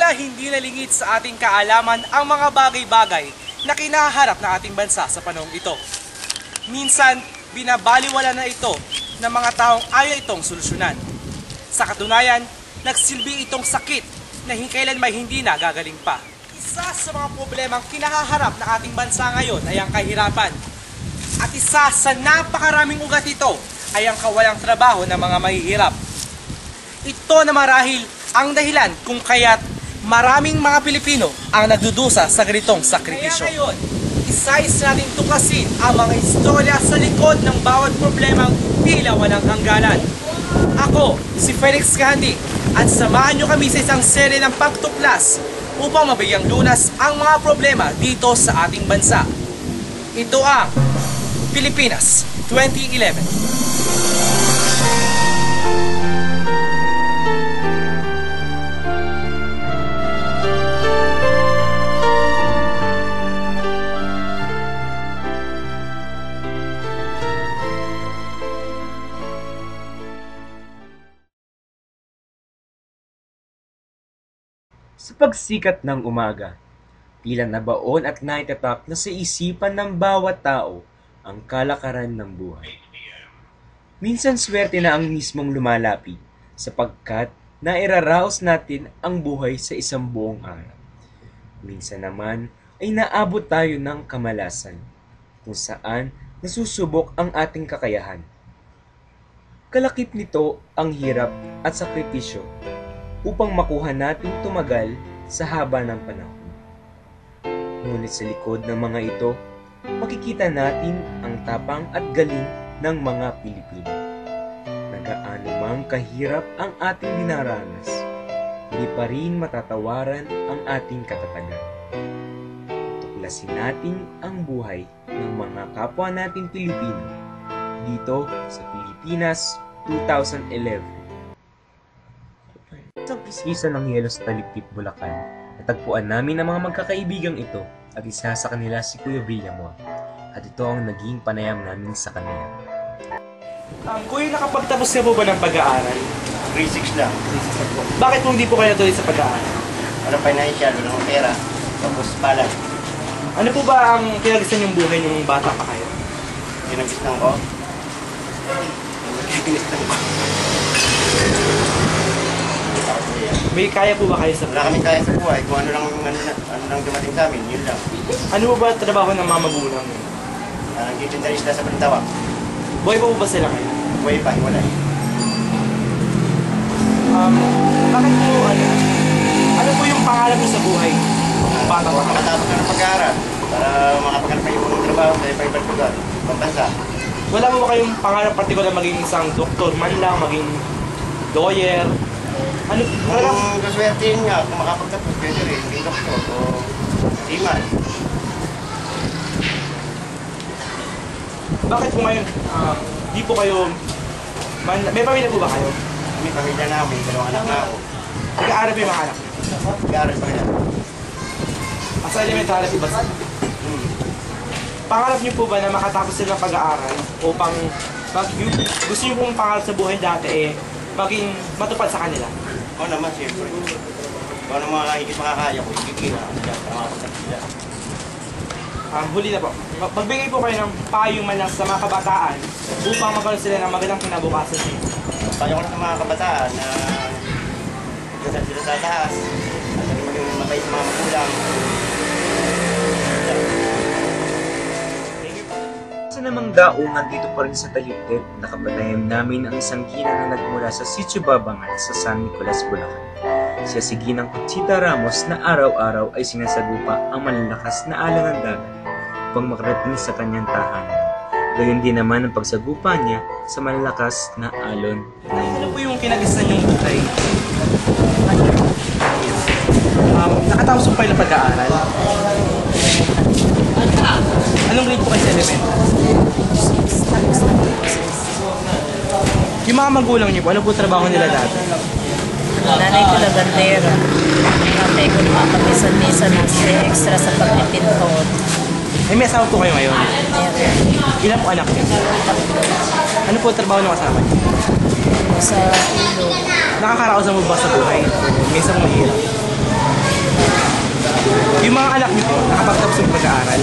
Tila hindi nalingit sa ating kaalaman ang mga bagay-bagay na kinaharap ng ating bansa sa panahong ito. Minsan, binabaliwala na ito ng mga taong ayaw itong solusyonan. Sa katunayan, nagsilbi itong sakit na kailanman hindi na gagaling pa. Isa sa mga problemang kinaharap ng ating bansa ngayon ay ang kahirapan. At isa sa napakaraming ugat ito ay ang kawalang trabaho ng mga mahihirap. Ito na marahil ang dahilan kung kaya't maraming mga Pilipino ang nagdudusa sa ganitong sakripisyo. Kaya ngayon, isa-isa nating tuklasin ang mga istorya sa likod ng bawat problemang tila walang hangganan. Ako, si Felix Kahandi, at samahan nyo kami sa isang serye ng pagtuklas upang mabigyang lunas ang mga problema dito sa ating bansa. Ito ang Pilipinas 2011. Sa pagsikat ng umaga, tila nabaon at naitatak na sa isipan ng bawat tao ang kalakaran ng buhay. Minsan swerte na ang mismong lumalapit sapagkat nairaraos natin ang buhay sa isang buong araw. Minsan naman ay naabot tayo ng kamalasan kung saan nasusubok ang ating kakayahan. Kalakip nito ang hirap at sakripisyo upang makuha nating tumagal sa haba ng panahon. Ngunit sa likod ng mga ito, makikita natin ang tapang at galing ng mga Pilipino. Nagaano mang kahirap ang ating dinaranas, hindi pa rin matatawaran ang ating katatagan. Tuklasin natin ang buhay ng mga kapwa nating Pilipino dito sa Pilipinas 2011. Isang pisngisan ng yelo sa Taliptip, Bulacan, natagpuan namin ang mga magkakaibigang ito at isa sa kanila si Kuya Villamor. At ito ang naging panayam namin sa kanila. Kuya, nakapagtapos na po ba ng pag-aaral? 3-6 lang. Bakit po hindi po kayo natuloy sa pag-aaral? Ano financial, walang pera. Tapos palad. Ano po ba ang kinagustuhan yung buhay nung bata pa kayo? Ginagisnan ko. Ginagisnan ko. May kaya po ba kayo sa Wala kami kaya sa buhay. Kung ano lang dumating sa amin, yun lang. Ano po ba trabaho ng mga magulang niyo? Nagtitinda rin sila sa Balintawak. Buhay pa po ba sila kayo? Buhay pa, wala eh. Bakit po ano po yung pangarap niyo sa buhay? Bata pa kayo? Makatapos na ng pag-aaral para makapaghanap kayo ng trabaho sa iba-ibang lugar, pambansa. Wala po ba kayong pangarap partikular maging isang doktor man lang, maging lawyer? Ano? Kung kaswertein nga, kung makapagtapos, pwede rin, hindi doktor o seaman. Bakit po ngayon, di po kayo, may pamilya po ba kayo? May pamilya namin, dalawang anak na ako. Nag-aaral po yung mga anak? Nag-aaral pa yan. Sa elementary po ba? Pangarap niyo po ba na makatapos sila ng pag-aaral upang gusto niyo pong pangarap sa buhay dati maging matupad sa kanila? Oo naman, siyempre. Kung ano mga higit makakaya ko, ikikira ako dyan para makapagtapos sila. Huli na po. Magbigay po kayo ng payo man lang sa mga kabataan upang magkaroon sila ng magandang kinabukasan. Payo ko lang sa mga kabataan na dasal sila sa taas at maging mabait sa mga magulang. Sa namang daungan dito pa rin sa Taliptip, nakapanayam namin ang isang ginang na nagmula sa Sitio Babangan sa San Nicolas, Bulacan. Siya si Ginang Conchita Ramos na araw-araw ay sinasagupa ang malalakas na alon ng dagat upang makarating sa kanyang tahanan. Gayon din naman ang pagsagupa niya sa malalakas na alon na Ano po yung kinagisnan yung buhay? Nakatapos po kayo ng pag-aaral? Anong grade po kayo sa elementary? Yung mga magulang niyo po, ano po trabaho nila dati? Nanay ko labandera. Tatay ko nakakamisan-misan ng extra sa pagpipintot. May asawa po kayo ngayon? Meron. Ilan po anak niyo? Ano po trabaho ng kasama niyo? Sa ilog. Nakakaraos mo ba sa buhay? Minsan mahirap. Yung mga anak niyo po, nakapagtapos ng pag-aaral.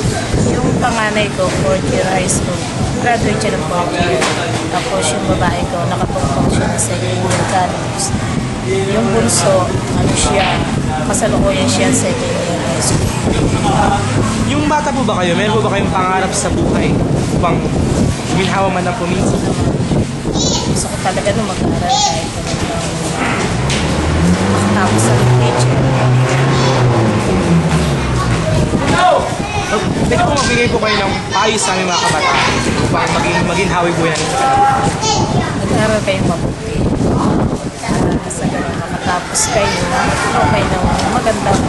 Yung panganay ko, 4th year high school. Graduate siya ng 4th year. Tapos yung babae ko, nakapagpang siya ng 2nd year college. Yung bunso, ano siya, kasalukuyan siya 2nd year high school. Yung bata po ba kayo, meron po ba kayong pangarap sa buhay upang guminhawa man ng puminsan? Gusto ko talaga nung mag-aaral kahit talagang makatapos sa teacher. Pwede po magbigay po kayo ng payo sa aming mga kabataan upang maginhawi buhay natin sa kanila. Mag-aaral kayong mabuti. Sa ganun, makatapos kayo, okay ng magandang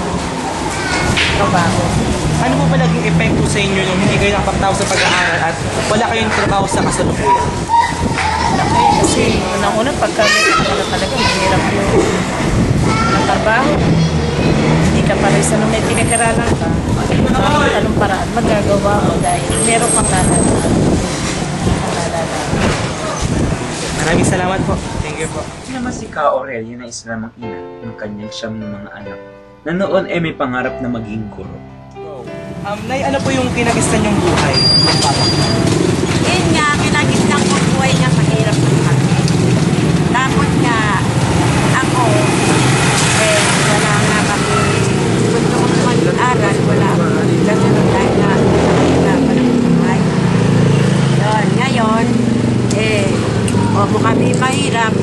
trabaho. Ano po ba naging epekto sa inyo nung hindi kayo nakapagtapos sa pag-aaral at wala kayong trabaho sa kasalukuyan? Laki kasi unang-unang pagka may na talaga mahirap yung trabaho. Hindi ka pa rin sa nung may pinag-aralan ka. Anong paraan magagawa mo dahil meron kang nalala. Maraming salamat po. Thank you po. Naman si Ka Aurelia na isa lamang ina ng kanyang siyam na mga anak na noon ay may pangarap na maging guro. Nay, ano po yung kinagistan yung buhay ng bata? Yun nga, kinagistan ko buhay nga mahirap ng kami. Tapos nga, ako, wala nga kami, gusto ko mag-aral, wala ako. Kasi dahil na, mahirapan ang buhay. Yun, ngayon, opo kami mahirap.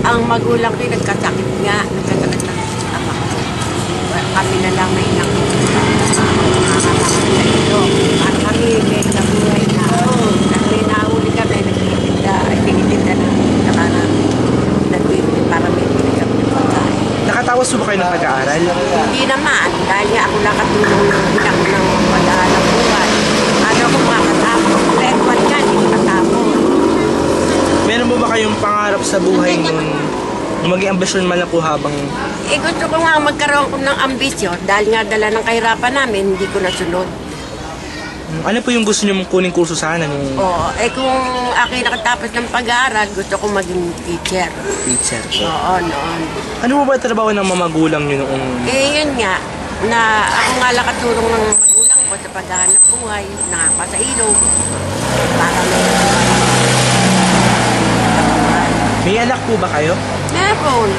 Ang magulang ko nagkasakit nga, nagkasakit ng ama ko. Kami na lang may nakikita. At kami may nabuhay na. May nahuli kami, nagtitinda na. Saka na, nagtitinda para may pinagap ng pagkain. Nakatawas po ba kayo ng pag-aaral? Hindi naman, dahil nga ako nakatulong ng inak ng pag-aaral buhay. Ano ako makakatapos? Record nga, hindi ko natapos. Meron po ba kayong pangarap sa buhay nun? Maging ambisyon man lang po habang... Gusto ko nga magkaroon ko ng ambisyon dahil nga dala ng kahirapan namin, hindi ko nasunod. Ano po yung gusto niyo mong kuning kurso sana nung Oo, kung ako'y nakatapos ng pag-aaral, gusto ko maging teacher. teacher po? Oo, noon. Ano po ba trabaho ng mga magulang niyo noong... Yun nga, na ako nga lang katulong ng magulang ko sa paghahanap buhay, nakapa sa ilog. Para May anak po ba kayo? meron.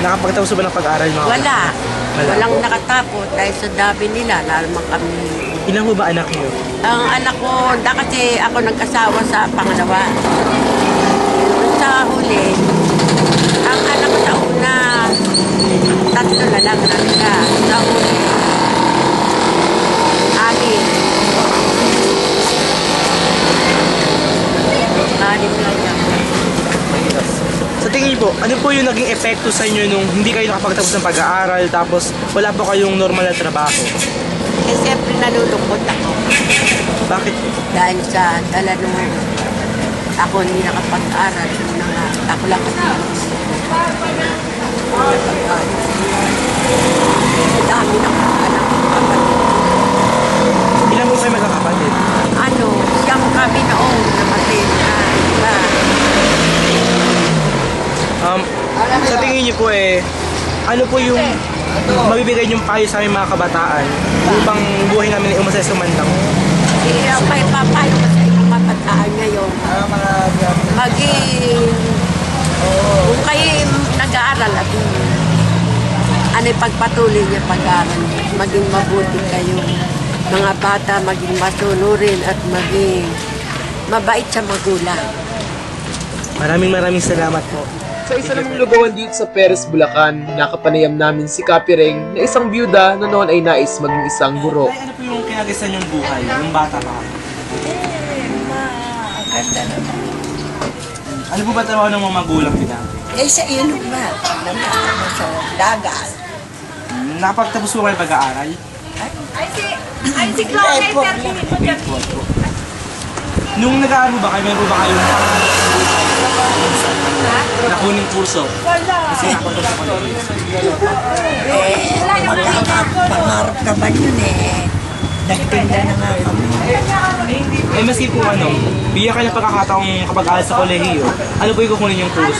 Nakapagtapos ba ng pag-aaral mga Wala. Wala Walang po. nakatapos dahil sa dabi nila, lalman kami. Ilan po ba anak niyo? Ang anak ko, kasi ako nag-asawa sa pangalawa. Sa huli, ang anak ko sa una, 3 na lang natira. Sa huli, 6. 6 lang yan. Sa tingin niyo po, ano po yung naging epekto sa inyo nung hindi kayo nakapagtapos ng pag-aaral tapos wala po kayong normal na trabaho? Siyempre nalulungkot ako. Bakit po? Dahil sa dala nung ako hindi nakapag-aral. Ako lang kasi dami ng anak ko kapatid. Ilan po kayo magkakapatid? Siyang kami noong namatid na iba. Sa tingin niyo po ano po yung mabibigay niyong payo sa aming mga kabataan upang buhay namin ay umasaya sa mandang? Ang may papayo ko sa inyong kabataan ngayon. Kung kayo nag-aaral at pagpatuloy niyo pag-aaral, maging mabuti kayo. Mga bata, maging masunurin at maging mabait sa magulang. Maraming salamat po. Sa isa namang lugawan dito sa Perez, Bulacan, nakapanayam namin si Kapireng na isang byuda na noon ay nais maging isang guro. Ay, ano po yung kinagisan yung buhay, yung bata pa? Maganda naman. Ano po ba trabaho ng mga magulang nila? Sa iyo ba? Nagkakama sa dagat. Nakapagtapos po kayo pag-aaral? Nung nag-aaral ba kayo, meron po ba kayong na kuning kurso? Kasi nakapagtapos ko kayo. Pangarap naman yun Nagtinda na nga kami. Maski po bigyan kayo ng pagkakataong kapag-aaral sa kolehiyo, ano po yung kukunin yung kurso?